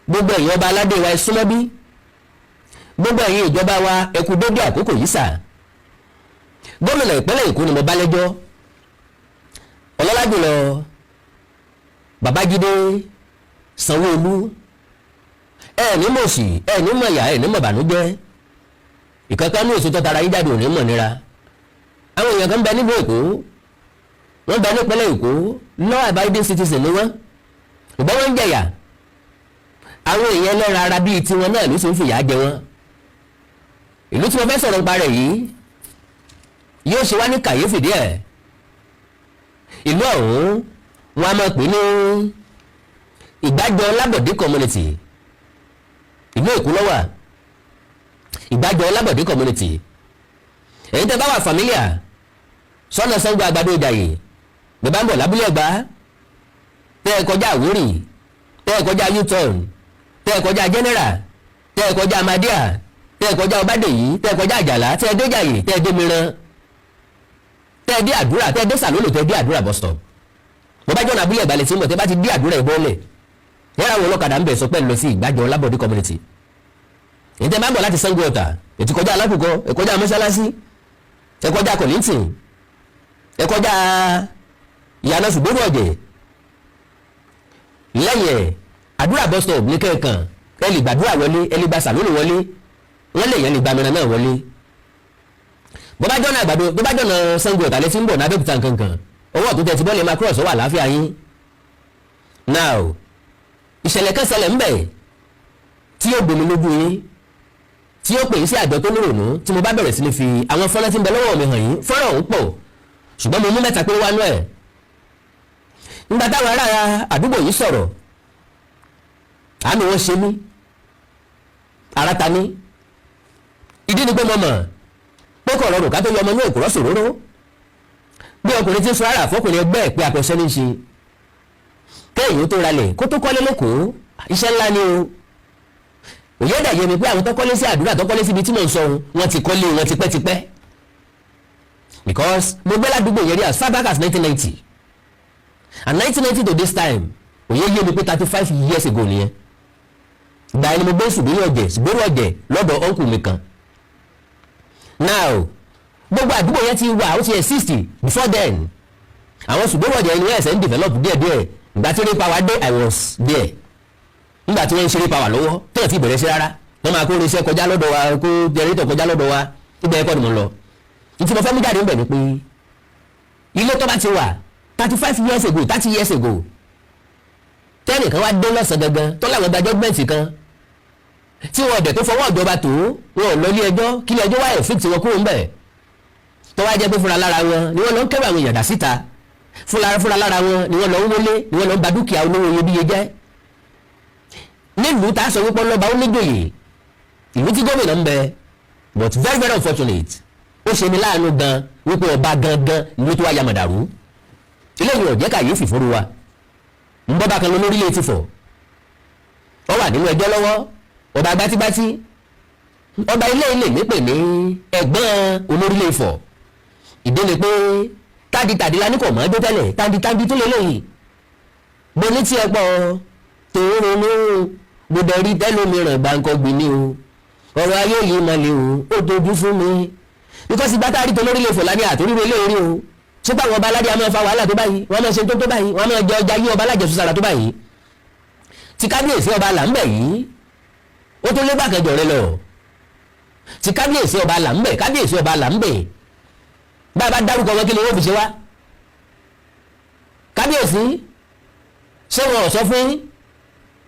gbogbo ẹ̀yin ọba aládé wa ẹ súnmọ́ bí gbogbo ẹ̀yin ìjọba wa ẹ kú dédé àkókò yìí sà gómìnà ìpínlẹ̀ Èkó ni mo bá lẹ́jọ́ ọlọ́lá jùlọ Babájídé Sanwó-Olú ní mọ̀ọ́sì ní mọ̀ọ́yà ní mọ̀ọ́bànújẹ́ ìkankan ní èso tọ́tara yí jáde òní mọ̀ nira àwọn èèyàn kan bẹ nílùú Èkó wọ́n bẹ nípínlẹ̀ Èkó law abiding citizen ni wọ́n ìbọn wọn ń jẹ̀yà àwọn èèyàn lẹ́ra ara bíi tiwọn náà ló sì ń fìyà jẹ wọn ìlú tí wọ́n fẹ́ sọ̀rọ̀ nípa rẹ̀ yìí yóò ṣe wá ní kàyéfì díẹ̀ ìlú ọ̀hún wọn a máa pè ní Ìgbàjọ Lábọ̀dé community ìlú Èkó ló wà Ìgbàjọ Lábọ̀dé community èyí tẹ́ bá wà familiar sọ́nà Ṣàngó Àgbàdo Ìjàyè bẹ́ẹ̀ bá ń bọ̀ lábúlé Ẹ̀gbá tẹ́ ẹ kọjá Àwórì tẹ́ ẹ kọjá U-turn tẹ́ ẹ kọjá General tẹ́ ẹ kọjá Amadíà tẹ́ ẹ kọjá Ọbádèyí tẹ́ ẹ kọjá Àjàlá tẹ́ ẹ dé Ìjàyè tẹ́ ẹ dé Mìíràn tẹ́ ẹ dé Àdúrà tẹ́ ẹ dé Sàlólò tẹ́ ẹ dé Àdúrà bus stop bó bá jọ́nà abúlé Ẹ̀gbá lè ti ń bọ̀ tẹ́ bá ti dé Àdúrà ìbọ́lẹ̀ yàrá àwọn ọlọ́kadà ń bẹ̀ sọ pé lọ sí Ìgbàjọ Lábọ̀dé community èyí tẹ́ bá ń bọ̀ láti Ṣàngó Ọ̀tà ètò kọjá Alákùkọ ẹ kọjá mọ́ṣáláṣí ẹ kọjá Kọ̀lìntìn ẹ kọjá ìyànà ṣùgbọ́n ọ̀jẹ̀ lẹ́yìn Àdúrà bus stop ní kẹ́ẹ̀kan ẹ lè gbàdúrà wọlé ẹ lè gba Sàlólò wọlé wọ́n lè yẹn lè gba Mìíràn náà wọlé bó bá jọ́nà Àgbàdo bó bá jọ́nà Ṣàngó Ọ̀tà lẹ́tí ń bọ̀ n'Abẹ́òkúta nkankan owó ọ̀tún tẹ̀sí bọ́ọ̀lì máa cross ọwọ́ àláfíà yín now ìṣẹ̀lẹ̀ kan ṣẹlẹ̀ ńbẹ̀ tí yóò gbomi lójú yín tí yóò pè é sí àjọ tó nírònú tí mo bá bẹ̀rẹ̀ sí ní fi àwọn fọ́nrán tí ń bẹ lọ́wọ́ mi hàn yín fọ́nrán ọ̀hún pọ̀ ṣùgbọ́n mo mú mẹ́ta péré wá nú ẹ̀ nígbà táwọn ará àdúgbò yìí sọ̀rọ̀ àánú wọn ṣe mí ara ta ní ìdí ni pé mo mọ̀ pé kọ̀ rọrùn ká tó yọ ọmọ ní òkúrọ̀ sòróró bí ọkùnrin tí ń sọ ara àfọkùnrin ẹgbẹ́ ẹ̀ pé àpẹṣẹ ní í ṣe kéèyàn tó ralẹ̀ kó tó kọ́lé lẹ́kọ̀ọ́ iṣẹ́ ńlá ni o òye ẹ̀dà yẹ mi pé àwọn tó kọ́lé sí Àdúrà tó kọ́lé síbi tí mò ń sọ wọn ti kọ́lé wọn tipẹ́tipẹ́ because mo gbé ládùúgbò yẹn rí as far back as 1990 and 1990 to this time òye yé mi pé 35 years ago nìyẹn ìgbà yẹn ni mo gbé ṣùgbọ́n ọ̀jẹ̀ lọ́dọ̀ uncle mi kan now gbogbo àdúgbò yẹn ti wà ó ti exist before then àwọn ṣùgbọ́n ọ̀jẹ̀ yẹn ni wọ́n ẹ̀sẹ̀ ń develop díẹ̀díẹ̀ ìgbà tí rape power dé I was there nígbà tí wọ́n ń ṣe rape power lọ́wọ́ tẹ́lẹ̀ tí ìbẹ̀rẹ̀ sí rárá wọ́n máa kó irinṣẹ́ kọjá lọ́dọ̀ wa kó jẹrìtọ̀ kọjá lọ́dọ̀ wa ibẹ̀ ẹ̀kọ́ ni mo lọ ìtì mo fẹ́ mú jáde ń bẹ̀ ni pé ilé tó bá ti wà 35 years ago 30 years ago tẹ́lẹ̀ kan wá dé lọ́sàn gangan tó láwọn gba judgement kan tí wọn ọ̀dẹ̀ tó fọwọ́ ìjọba tó wọn ò lọ ilé ẹjọ́ kí ilé ẹjọ́ wáyé fíìtì wọn kúrò ń bẹ̀ tó wá jẹ́ pé fúnra lára wọn ni wọ́n lọ ń kẹ́rù àwọn èèyàn dà síta fúnra lára wọn ni wọ́n lọ ń wọlé ni wọ́n lọ ń ba dúkìá olówó iyebíye jẹ́ nílùú tá a sọ wípé ọlọ́ba ó níjòyè ìlú tí gómìnà ń bẹ but very very unfortunate ó ṣe ní láàánú gan wípé ọba gangan ìlú tó wá ya màdàrú eléyìí ò jẹ́ kàyéfì fúru wa ń bọ́ bá kan lọ lórílẹ̀ Ifọ̀ ó wà nínú ẹjọ́ lọ́wọ́ ọba gbátígbátí ọba ilé nípè ní ẹ̀gbọ́n olórílẹ̀ Ifọ̀ ìdí ni pé tádìtàdì la ní kò mọ́ ẹjọ́ tẹ́lẹ̀ tádìtàdì tó lé lẹ́yìn bọ́ní tí ẹ pọ̀ tòun ní gbọdọ̀ rí tẹ́lómìíràn gbàǹkọ́ gbìn ní o ọ̀rọ̀ ayé yìí máa le o ó dojú fún mi because ìgbà tá a rí tó lórílẹ̀ Ifọ̀ lánìí àtòríro eléyìí o ṣé pé àwọn ọba aládé a máa fa wàhálà tó báyìí wọ́n máa ṣe tó báyìí wọ́n máa jẹ ọjà yí ọba alájẹsùn sára tó báyìí ti kábíyèsí ọba làǹbẹ̀ yìí ó tó légbà kẹjọ rẹ lọ ti kábíyèsí ọba làǹbẹ̀ kábíyèsí ọba làǹbẹ̀ bá a bá dárúkọ wọn kí ni wọ́n fi ṣe wá kábíyèsí ṣé wọn ò sọ fún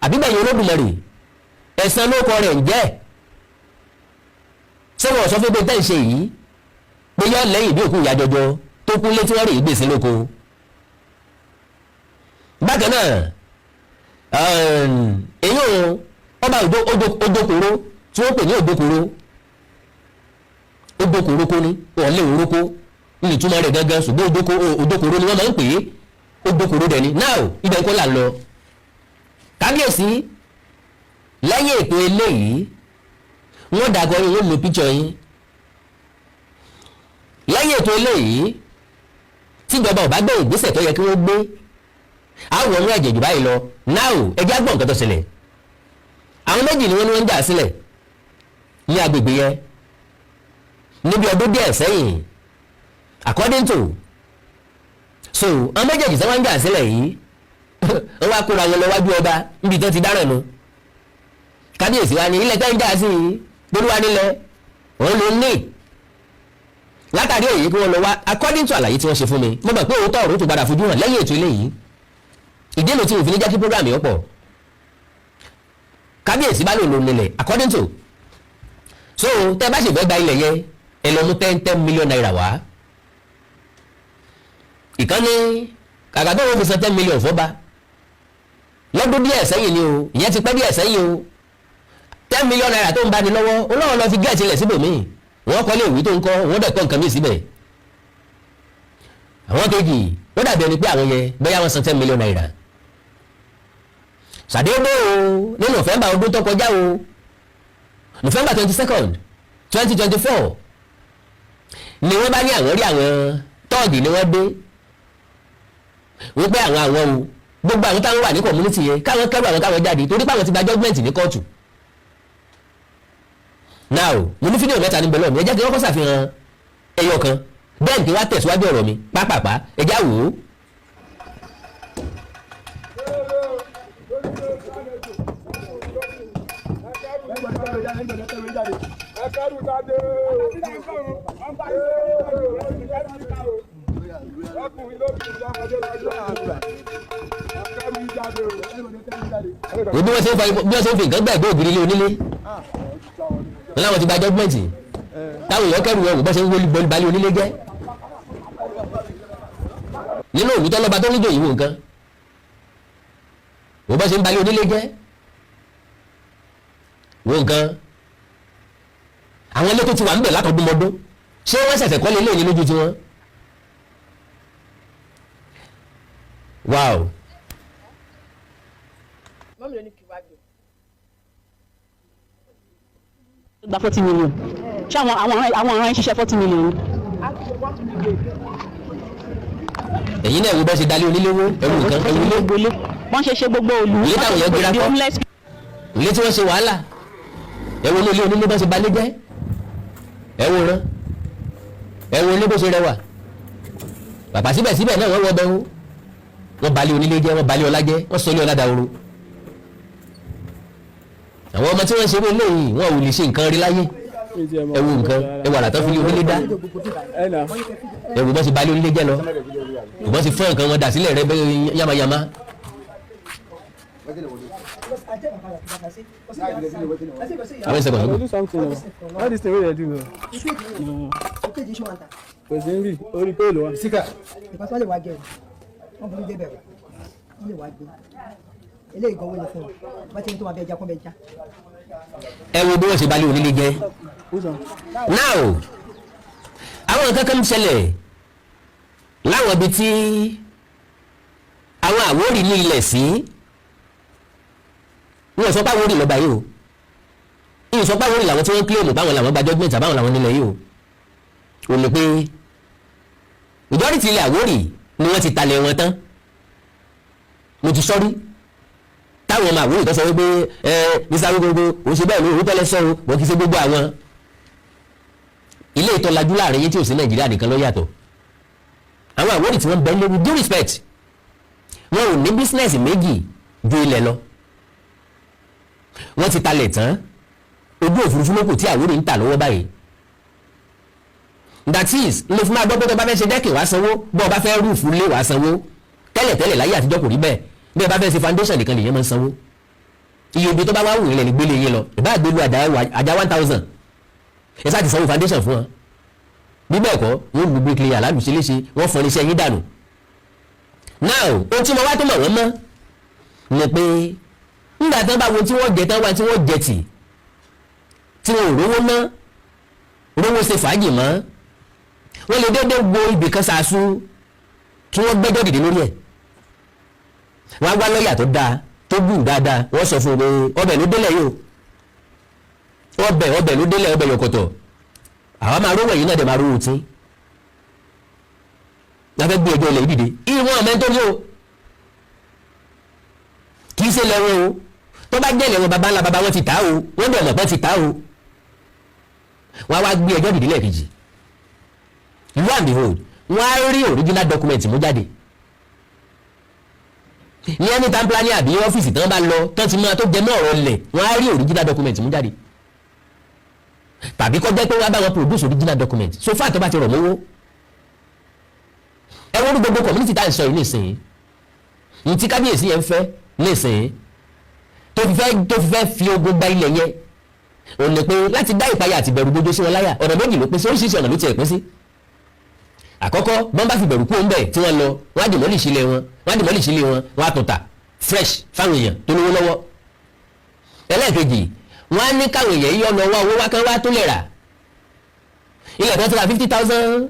àbígbẹ̀yìn Olódùmarè ẹ̀san ló kọ rẹ̀ ń jẹ́ ṣé wọn ò sọ fún pé tẹ́ ń ṣe yìí pé yọ lẹ́yìn bí òkú ìyá jọjọ tó kú létí wọ́n rí ìgbésí lóko bákan náà èyí ọba Ojokoro tí wọ́n pè ní Ojokoro kó ní ọ̀lẹ́ òrókó ní ìtumọ̀ rẹ̀ gangan ṣùgbọ́n Ojokoro ni wọ́n máa ń pè é Ojokoro dẹ̀ ni now ibẹ̀ kọ́ là ń lọ kábíyèsí lẹ́yìn ètò eléyìí wọ́n dàgọ́ yín wọ́n lo píṣọ yín lẹ́yìn ètò eléyìí tíjọba ò bá gbé ìgbésẹ̀ tó yẹ kí wọ́n gbé àwọn ọmọ ẹ̀jẹ̀ jù báyìí lọ now ẹjẹ́ àgbọ̀n nǹkan tó ṣẹlẹ̀ àwọn méjì ni wọ́n ń jà sílẹ̀ ní agbègbè yẹn níbi ọdún díẹ̀ sẹ́yìn according to so àwọn méjèèjì tí wọ́n ń jà sílẹ̀ yìí wọ́n wá kóra wọn lọ wájú ọba níbi tó ti dáràn nu kábíyèsí wa ní ilẹ̀ tẹ́ ń jà sí yìí gbólúwa nílẹ̀ òun ló ní látàrí èyí kí wọ́n lọ wá according to àlàyé tí wọ́n ṣe fún mi mo mọ̀ pé òótọ́ ọ̀rọ̀ tó padà fojú hàn lẹ́yìn ètò eléyìí ìdí èlò tí mo fi ní jẹ́ kí program yìí pọ̀ kábíyèsí bá lò lò nílẹ̀ according to so tẹ́ bá ṣe fẹ́ gba ilẹ̀ yẹn ẹ lọ mú 10 million naira wá ìkànnì kàkà tó wọ́n fi san 10 million fọ́ba lọ́dún díẹ̀ sẹ́yìn ni o ìyẹn ti pẹ́ díẹ̀ sẹ́yìn o 10 million naira tó ń bá ní lọ́wọ́ olóòwò lọ fi gẹ́ẹ̀tì ilẹ̀ síbòmíì wọ́n kọ́ lé ìwé tó ń kọ́ wọ́n dẹ̀ kọ́ nǹkan mìíràn síbẹ̀ àwọn kejì ó dàbí ẹni pé àwọn yẹn bẹ́ẹ̀ wọ́n san 10 million naira ṣàdédé o ní November ọdún tó kọjá o November 22nd 2024 ni wọ́n bá ní àwọn rí àwọn tọ́ọ̀gì ni wọ́n dé wọ́n pé àwọn o gbogbo àwọn táwọn wà ní community yẹn káwọn kẹ́rù àwọn káwọn jáde torí pé àwọn ti gba judgement ní kóòtù now mo ní fídíò mẹ́ta níbẹ̀ lọ́mí ẹ jẹ́ kí wọ́n kọ́ ṣàfihàn ẹyọ kan bẹ́ẹ̀ kí wọ́n á tẹ̀síwájú ọ̀rọ̀ mi pápápá ẹ já wò ó. bí wọ́n ṣe ń fi nǹkan gbà ìgbé ògiri ilé onílé láwọn ti gba jọ́gbẹ́ǹtì táwọn èèyàn kẹrù ẹrù bọ́ ṣe ń wọlé bọ́ọ̀lù balẹ̀ onílé jẹ́ nínú òwú tọ́lọ́ba tó níjò yìí wò nǹkan wò bọ́ ṣe ń balẹ̀ onílé jẹ́ wò nǹkan àwọn ilé tó ti wà ń bẹ̀ látọdúnmọdún ṣé wọ́n ṣẹ̀ṣẹ̀ kọ́lé ilé ní lójú tiwọn wow. gba 40 million ṣé àwọn ọ̀ràn ṣiṣẹ́ 40 million. èyí náà wo bá ṣe dalé oníléwó ẹrù nǹkan ẹrù ilé wọ́n ṣe gbogbo olú ilé táwọn yẹn gbéra kọ́ ilé tí wọ́n ṣe wàhálà ẹ̀wọ̀n ilé onílé bá ṣe balẹ̀ jẹ́ ẹ̀wọ̀n rán ẹ̀wọ̀n ilé bó ṣe rẹwà bàbá síbẹ̀síbẹ̀ náà wọ́n wọ bẹ́ẹ̀ wọ́n balẹ̀ onílé jẹ́ wọ́n balẹ̀ ọlá jẹ́ wọ́n sọ ilé ọlá dahoro àwọn ọmọ tí wọ́n ṣe wọ́n léyìn wọn ò lè ṣe nǹkan rí láyé ẹwù nǹkan ẹwù àlàtọ́ fi lé onílé dá ẹwù bọ́ sí balẹ̀ onílé jẹ́ lọ ìbọn ti fọ́ nǹkan wọn dà sílẹ̀ rẹ bẹ́ẹ̀ yamayama. àwọn ìṣẹ̀kọ̀ eléyìí gan wọlé fún ọ bá ti ní tó máa bẹ ẹja kún bẹ já. ẹ wo bí wọ́n ṣe balẹ̀ onílé jẹ́ now àwọn nǹkan kan ń ṣẹlẹ̀ láwọn ibi tí àwọn Àwórì ní ilẹ̀ sí wọ́n sọ pé Àwórì lọ́ba yìí o ìyẹn sọ pé Àwórì làwọn tí wọ́n kílèmù báwọn làwọn gba judgement àbáwọn làwọn nílẹ̀ yìí o ò ní pé majority ilẹ̀ Àwórì ni wọ́n ti talẹ̀ wọn tán mo ti sọ́rí táwọn ọmọ Àwórì tó sọ wípé mr gbogbo òun ṣe bẹ́ẹ̀ ló òun tẹ́lẹ̀ sọ́run wọ́n kì í ṣe gbogbo àwọn ilé ìtọ́lajú láàrin yẹn tí ò sí Nàìjíríà nìkan ló yàtọ̀ àwọn Àwórì tí wọ́n bẹ̀ lórí due respect wọn ò ní business méjì ju ilẹ̀ lọ wọ́n ti talẹ̀ tán ojú òfurufú lókù tí Àwórì ń tà lọ́wọ́ báyìí that is ló fún máa gbọ́ pé tó bá fẹ́ ṣe dẹ́kìn wá sanwó bọ́ ọ bá fẹ́ rúùfù lé wá sanwó tẹ́lẹ̀tẹ́lẹ̀ láyé àtijọ́ kò rí bẹ́ẹ̀ bí ẹ bá fẹ́ ṣe foundation nìkan lèyàn máa ń sanwó iye ibi tó bá wá wù ilẹ̀ ní gbélé yín lọ ìbá àgbélú àjà 1000 ẹ sáà ti sanwó foundation fún wọn bí bẹ́ẹ̀ kọ́ wọ́n lu bricklayer alálùsí léṣe wọ́n fọ́ iṣẹ́ yín dànù now ohun tí mo wá tó mọ̀ wọ́n mọ́ ni pé nígbà tán bá wo tí wọ́n jẹ tán wá tí wọ́n jẹ tì tí wọn ò rówó ná rówó ṣe fàájì mọ́ wọ́n lè dédé wo ibì kan ṣàṣù kí wọ́n gbẹ́jọ́ dìde lórí ẹ̀ wọ́n á wá lọ́ọ̀yà tó dáa tó gùn dáadáa wọ́n sọ fún un pé ọbẹ̀ ló délẹ̀ yìí o ọbẹ̀ ló délẹ̀ ọbẹ̀ yọkọ̀tọ̀ àwọn máa rówó ẹ̀yìn náà dẹ̀ máa rówó tí wọ́n fẹ́ gbé ẹjọ́ ilẹ̀ yìí dìde ìwọ̀n ọ̀mẹ́ tó ní o kì í ṣe lẹ́wọ̀n o tó bá jẹ́lẹ̀ wọn baba ńlá baba wọn ti tà o wọ́n dẹ̀ mọ̀ pé ti tà o wọ́n á wá gbé ẹjọ́ dìde lẹ́ẹ̀kejì lo and behold wọ́n á rí original document mú jáde ní ẹni tán planning àbí ọ́fíìsì tán bá lọ tán ti máa tó jẹ mọ́ ọ̀rọ̀ lẹ̀ wọ́n á rí original document mú jáde tàbí kọ́ jẹ́ pé wọ́n á bá wọn produce original document so far tó bá ti rọ̀ mọ́wọ́ ẹ wọ́n rí gbogbo community tá à ń sọ yìí nísìnyí ní tí kábíyèsí yẹn ń fẹ́ nísìnyí tó fi fẹ́ fi ogun gba ilẹ̀ yẹn òun ni pé láti dá ìpayà àti ìbẹ̀rù gbogbo sí wọn láyà ọ̀nà méjì ló pín sí oríṣiríṣi ọ̀nà ló tiẹ̀ pín sí àkọ́kọ́ bọ́n bá fi bẹ̀rù kú ńbẹ̀ tí wọ́n lọ wọ́n á dìmọ́lì sílé wọn wọ́n á tún ta fresh fáwọn èèyàn tó lówó lọ́wọ́ ẹlẹ́ẹ̀kejì wọ́n á ní káwọn èèyàn yíyọ́ lọ wá owó wákàn wá tó lè rà ilẹ̀ tó ti ra 50,000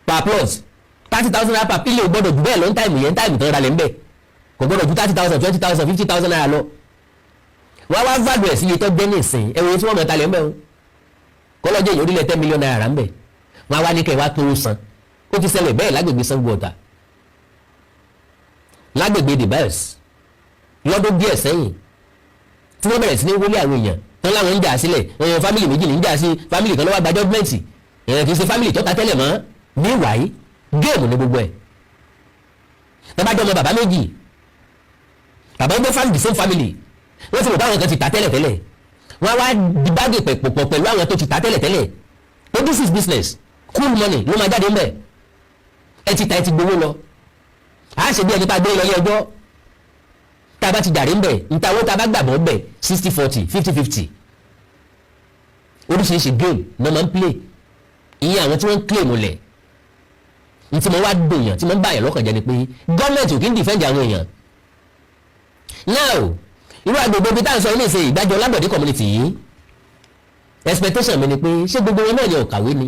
per plot 30,000 naira per pillar gbọ́dọ̀ jù bẹ́ẹ̀ lọ ní táìmù yẹn táìmù tó ń ralẹ̀ ńbẹ̀ kò gbọ́dọ̀ ju 30,000 20,000 50,000 naira lọ wọ́n wá value ẹ̀ sí iye tó jẹ́ ní ìsìn ẹ̀wọ̀n tí wọ́n mọ̀ talẹ̀ ńbẹ̀ o kọ́lọ́jẹ́ èyí orílẹ̀ 10 million naira ńbẹ̀ wọ́n wá ní kẹ́ wá tó san ó ti ṣẹlẹ̀ bẹ́ẹ̀ lágbègbè Sango Ọ̀tà lágbègbè Debels lọ́dún díẹ̀ sẹ́yìn tí wọ́n bẹ̀rẹ̀ sí ní wọlé àwọn èèyàn tán láwọn ń jà sílẹ̀ ẹ̀yàn fámìlì méjì ní ń jà sí fámìlì kan ló wá gba jọ́gmẹ́ǹtì ẹ̀yàn kì í ṣe fámìlì tó ta tẹ́lẹ̀ mọ́ ní wàyí géèmù ní gbogbo ẹ̀ tọ́bájọ́ ọmọ bàbá méjì bàbá gbé family same family wọ́n ti rò báwọn kan ti ta tẹ́lẹ̀ tẹ́lẹ̀ wọ́n wá dìbàgì pẹ̀pọ̀ pẹ̀lú àwọn tó ti ta tẹ́lẹ̀ tẹ́lẹ̀ ó this is business cool money ló máa jáde ńbẹ̀ ẹ ti ta ẹ ti gbowó lọ a ṣe bí ẹni tá a gbé lọ ilé ẹjọ́ tá a bá ti jàre ńbẹ̀ níta owó tá a bá gbàgbọ́ ńbẹ̀ 60-40 50-50 oríṣiríṣi game náà máa ń play ìyẹn àwọn tí wọ́n ń claim lẹ̀ ní tí mo wá dòyàn tí mo ń bá yẹn lọ́kàn jẹ́ ni pé gọ́ọ̀mẹ̀ntì ò kí ń defend àwọn èèyàn now irú agbègbè ibi tá à ń sọ ilé ìṣe ìgbàjọ lágbọ̀dé community yìí expectation mi ni pé ṣé gbogbo wọn náà ni ò kàwé ni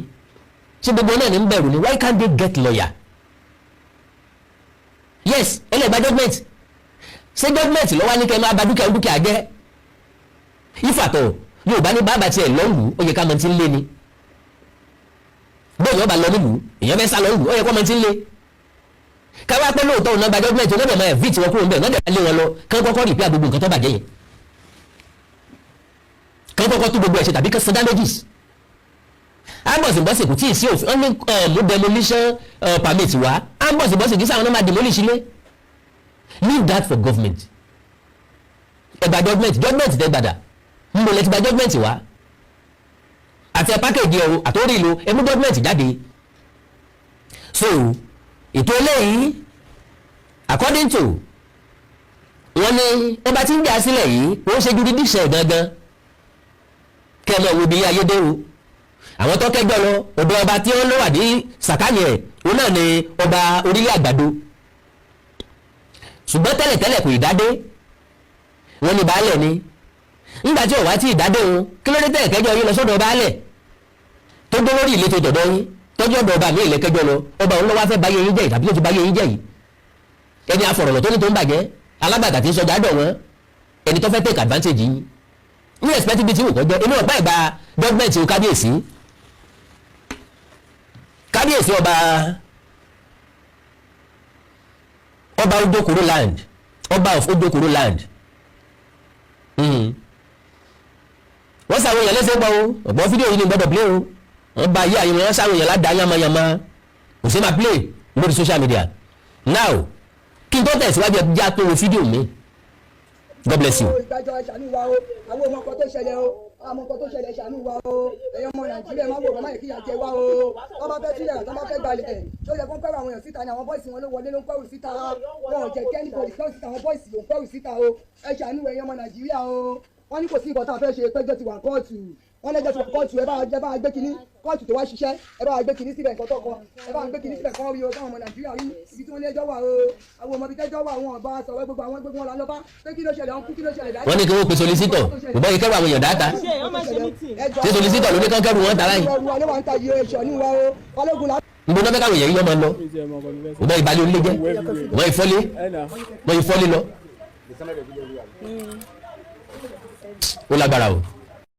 ṣé gbogbo wọn náà ni ń bẹ̀rù ni why can't they get lawyer yes ẹlẹ́gbàá judgement ṣé judgement lọ́wọ́ ní kẹ́ máa ba dúkìá jẹ́ ìfàtọ̀ yóò bá ní bàbá tiẹ̀ lọ́ọ̀lù ó yẹ ká mọ̀ tí ń lé ni bóyá ọba lọ nílùú èèyàn fẹ́ sá lọ nílùú ó yẹ kó mọ̀ tí ń lé káwá pé lóòótọ́ òun náà gba judgement òun náà máa ẹ̀fí tí wọ́n kúrò ń bẹ̀ náà dẹ̀ lé wọn lọ kán kọ́kọ́ rí pé gbogbo nǹkan tó bàjẹ́ yẹn kán kọ́kọ́ tó gbogbo ẹ̀ ṣe tàbí kán san damages ambọ̀sibọ́sì kò tí ì sí òfin wọ́n ní mú demolition permit wá ambọ̀sibọ́sì kì í sáwọn náà máa demolish ilé leave that for government ẹgbà judgement tẹ gbàdà ń bọ̀ lẹ́tí gba judgement wá àti ẹ package ẹ̀rọ àtòrí ìlú ẹ mú judgement jáde so ètò eléyìí according to wọ́n ní ọba tí ń jà sílẹ̀ yìí wọ́n ṣe jurisdiction gangan kẹ́mọ̀ wo bí ayé dé o àwọn tó kẹjọ lọ ọ̀dọ̀ ọba tí wọ́n lọ wà ní sàkáàní ẹ̀ òun náà ni ọba orílẹ̀ àgbàdo ṣùgbọ́n tẹ́lẹ̀tẹ́lẹ̀ kò ìdádé wọ́n ní baálẹ̀ ni nígbà tí ọ̀wá tí ìdádé òun kí ló dé tẹ́lẹ̀ kẹjọ yín lọ sọ́dọ̀ baálẹ̀ tó gbé lórí ìletò dọ̀dọ̀ yín tọ́jú ọ̀dọ̀ ọba mi ìlẹ̀ kẹjọ lọ ọba òun lọ́wọ́ fẹ́ báyé yín jẹ́ ìtàbí tó ti báyé yín jẹ́ yìí ẹni afọ̀rọ̀lọ̀ tó ní tó ń bàjẹ́ alábàtà tí ń sọjà dọ̀ wọ́n ẹni tó fẹ́ take advantage yín ní expectability wò kọjọ́ inú ọ̀pá ìgbà gọ́ọ̀mẹ̀ntì kábíyèsí ọba Ojokoro land ọba of Ojokoro land wọ́n sàwọn èèyàn lẹ́sẹ̀ gbọ́ o ọ̀gbọ́n fídíò yìí ni gbọ́dọ̀ play o wọ́n bá yí àyè wọn sàwọn èèyàn ládàá yamayama kò sí máa play lórí social media now kí n tó tẹ̀síwájú ẹbí já tó wo fídíò mi God bless you. ìdájọ́ ṣàánú wa o àwọn ọmọ kan tó ṣẹlẹ̀ o àwọn ọmọ kan tó ṣẹlẹ̀ ṣàánú wa o ẹ̀yọ́ ọmọ Nàìjíríà máa wò wọ́n máa yẹ kí ìyà jẹ wá o wọ́n bá fẹ́ sílẹ̀ tó bá fẹ́ gbalẹ̀ tó yẹ kó ń pẹ́rù àwọn èèyàn síta ni àwọn bọ́ìsì wọn ló wọlé ló ń pẹ́rù síta wọn ò jẹ́ kí ẹnìbọ̀dì pẹ́rù síta àwọn bọ́ìsì ló ń pẹ́rù síta o ẹ ṣàánú ẹ̀yọ́ ọmọ Nàìjíríà o wọ́n ní kò sí nǹkan tá a fẹ́ ṣe péjọ ti wà kóòtù wọ́n lẹ́jọ́ ti wà kóòtù ẹ bá gbé kinní kóòtù tó wá ṣiṣẹ́ ẹ bá gbé kinní síbẹ̀ nǹkan tó kọ ẹ bá gbé kinní síbẹ̀ kọ́ rí o káwọn ọmọ Nàìjíríà rí ibi tí wọ́n lẹ́jọ́ wà o àwọn ọmọ ibi tẹ́jọ́ wà wọn ọba sọ̀rọ̀ gbogbo àwọn gbogbo wọn lọ bá pé kí ló ṣẹlẹ̀ ọ̀hún kí ló ṣẹlẹ̀ dáadáa. wọ́n ní kí wọ́n pe solisitọ̀ ìbọn yìí kẹ́rù àwọn èèyàn dáadáa ṣé solisitọ̀ ló ní kán kẹ́rù wọn tara yìí. nbọ náà fẹ́ káwọn èèyàn yìí máa lọ ìbọn ìbálẹ̀ onílé jẹ́ wọ́n ìfọ́lé lọ ó lágbára o.